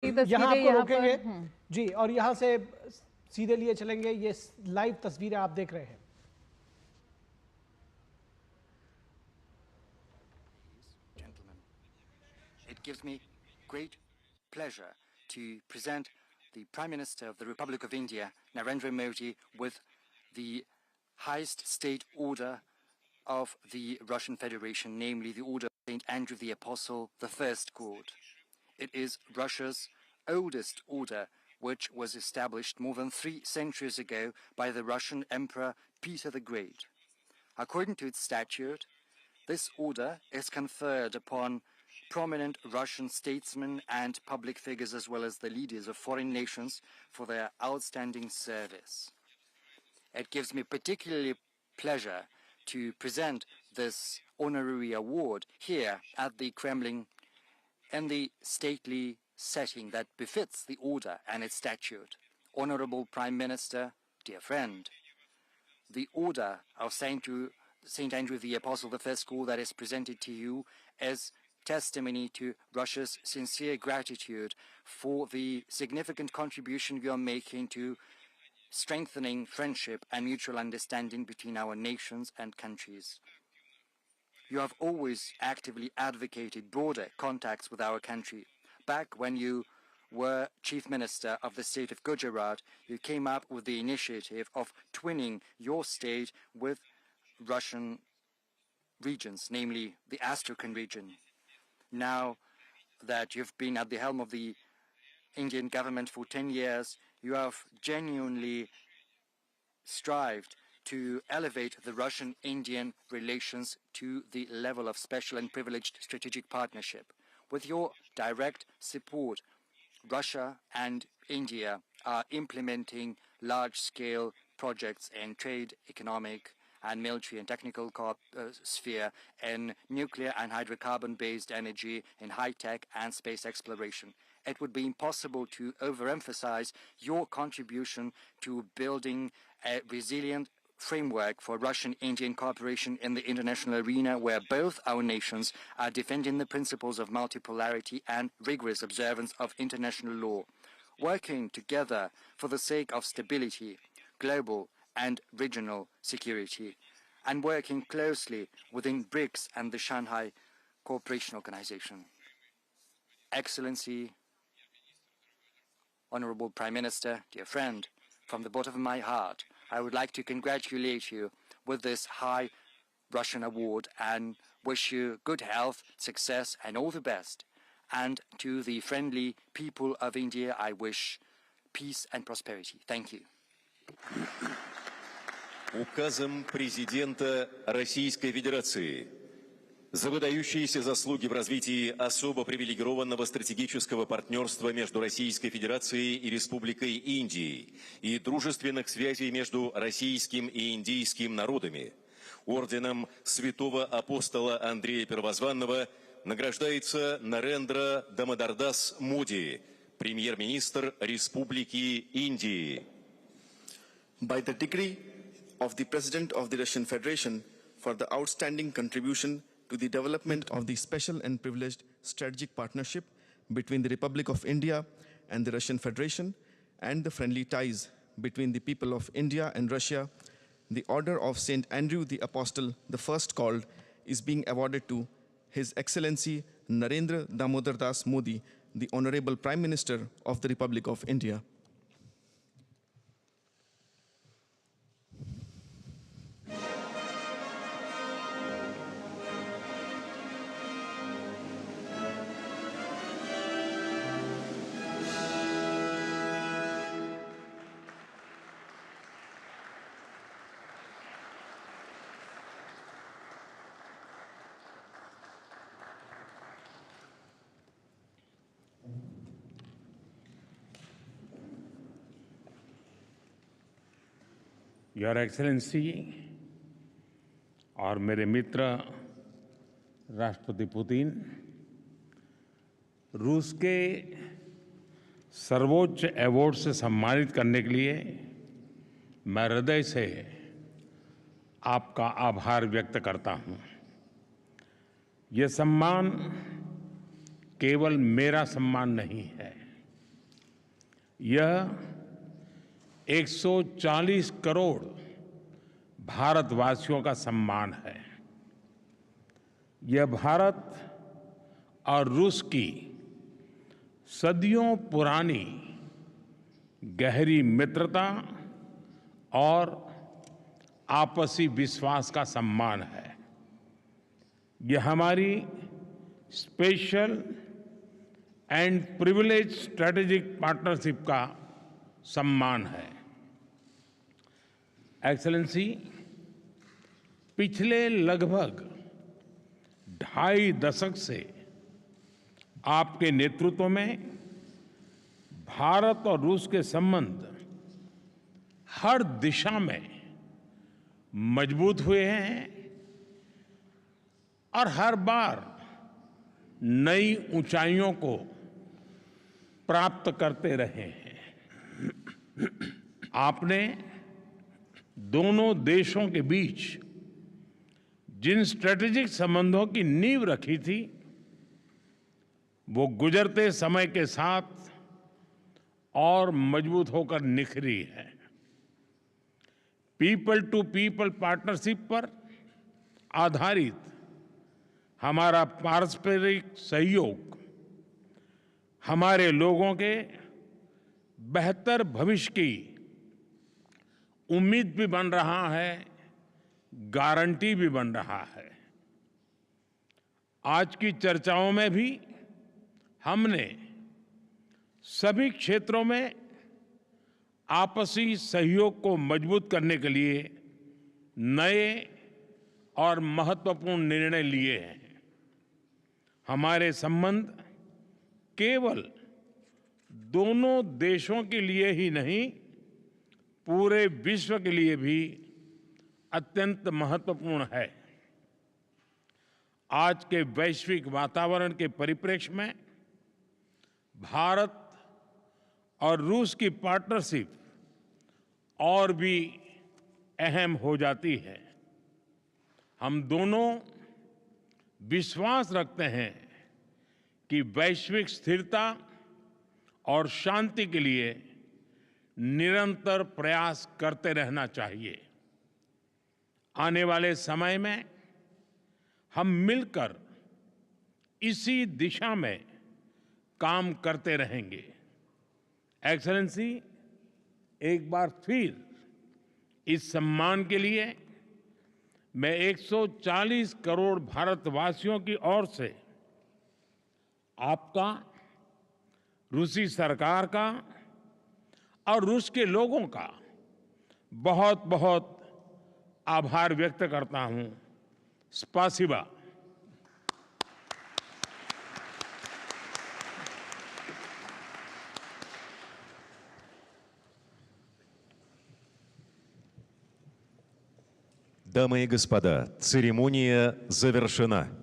यहाँ आपको रोकेंगे जी, और यहाँ से सीधे लिए चलेंगे। ये लाइव तस्वीरें आप देख रहे हैं। Gentlemen, it gives me great pleasure to present the Prime Minister of the Republic of India, Narendra Modi, with the highest state order of the Russian Federation, namely the Order of St. Andrew the Apostle, the First Court. It is Russia's oldest order, which was established more than 3 centuries ago by the Russian Emperor Peter the Great. According to its statute, this order is conferred upon prominent Russian statesmen and public figures, as well as the leaders of foreign nations, for their outstanding service. It gives me particularly pleasure to present this honorary award here at the Kremlin in the stately setting that befits the order and its statute. Honorable Prime Minister, dear friend, the Order of St. Andrew the Apostle, the First School, that is presented to you is testimony to Russia's sincere gratitude for the significant contribution you are making to strengthening friendship and mutual understanding between our nations and countries. You have always actively advocated broader contacts with our country. Back when you were Chief Minister of the state of Gujarat, you came up with the initiative of twinning your state with Russian regions, namely the Astrakhan region. Now that you've been at the helm of the Indian government for 10 years, you have genuinely strived to elevate the Russian-Indian relations to the level of special and privileged strategic partnership. With your direct support, Russia and India are implementing large-scale projects in trade, economic, and military and technical sphere, in nuclear and hydrocarbon-based energy, in high-tech and space exploration. It would be impossible to overemphasize your contribution to building a resilient framework for Russian-Indian cooperation in the international arena, where both our nations are defending the principles of multipolarity and rigorous observance of international law, working together for the sake of stability, global and regional security, and working closely within BRICS and the Shanghai Cooperation Organization. Excellency, Honorable Prime Minister, dear friend, from the bottom of my heart, I would like to congratulate you with this high Russian award and wish you good health, success, and all the best. And to the friendly people of India, I wish peace and prosperity. Thank you. Указом президента Российской Федерации за выдающиеся заслуги в развитии особо привилегированного стратегического партнерства между Российской Федерацией и Республикой Индии и дружественных связей между российским и индийским народами, орденом Святого Апостола Андрея Первозванного награждается Нарендра Дамодардас Моди, премьер-министр Республики Индии. By the degree of the President of the Russian Federation for the outstanding contribution to the development of the special and privileged strategic partnership between the Republic of India and the Russian Federation and the friendly ties between the people of India and Russia, the Order of St. Andrew the Apostle, the first called, is being awarded to His Excellency Narendra Damodar Das Modi, the Honorable Prime Minister of the Republic of India. Your excellency और मेरे मित्र राष्ट्रपति Putin, रूस के सर्वोच्च award से सम्मानित करने के लिए मैं हृदय से आपका आभार व्यक्त करता हूं। यह सम्मान केवल मेरा सम्मान नहीं है, यह 140 करोड़ भारतवासियों का सम्मान है। यह भारत और रूस की सदियों पुरानी गहरी मित्रता और आपसी विश्वास का सम्मान है। यह हमारी special and privilege strategic partnership का सम्मान है। एक्सेलेंसी, पिछले लगभग 2.5 दशक से आपके नेतृत्व में भारत और रूस के संबंध हर दिशा में मजबूत हुए हैं और हर बार नई ऊंचाइयों को प्राप्त करते रहे हैं। आपने दोनों देशों के बीच जिन स्ट्रेटेजिक संबंधों की नींव रखी थी, वो गुजरते समय के साथ और मजबूत होकर निखरी है। पीपल टू पीपल पार्टनरशिप पर आधारित हमारा पारस्परिक सहयोग हमारे लोगों के बेहतर भविष्य की उम्मीद भी बन रहा है, गारंटी भी बन रहा है। आज की चर्चाओं में भी हमने सभी क्षेत्रों में आपसी सहयोग को मजबूत करने के लिए नए और महत्वपूर्ण निर्णय लिए हैं। हमारे संबंध केवल दोनों देशों के लिए ही नहीं, पूरे विश्व के लिए भी अत्यंत महत्वपूर्ण है। आज के वैश्विक वातावरण के परिप्रेक्ष्य में भारत और रूस की पार्टनरशिप और भी अहम हो जाती है। हम दोनों विश्वास रखते हैं कि वैश्विक स्थिरता और शांति के लिए निरंतर प्रयास करते रहना चाहिए। आने वाले समय में हम मिलकर इसी दिशा में काम करते रहेंगे। एक्सेलेंसी, एक बार फिर इस सम्मान के लिए मैं 140 करोड़ भारतवासियों की ओर से आपका, रूसी सरकार का और रूस के लोगों का बहुत बहुत आभार व्यक्त करता हूं। स्पासिबा। Дамы и господа, церемония завершена.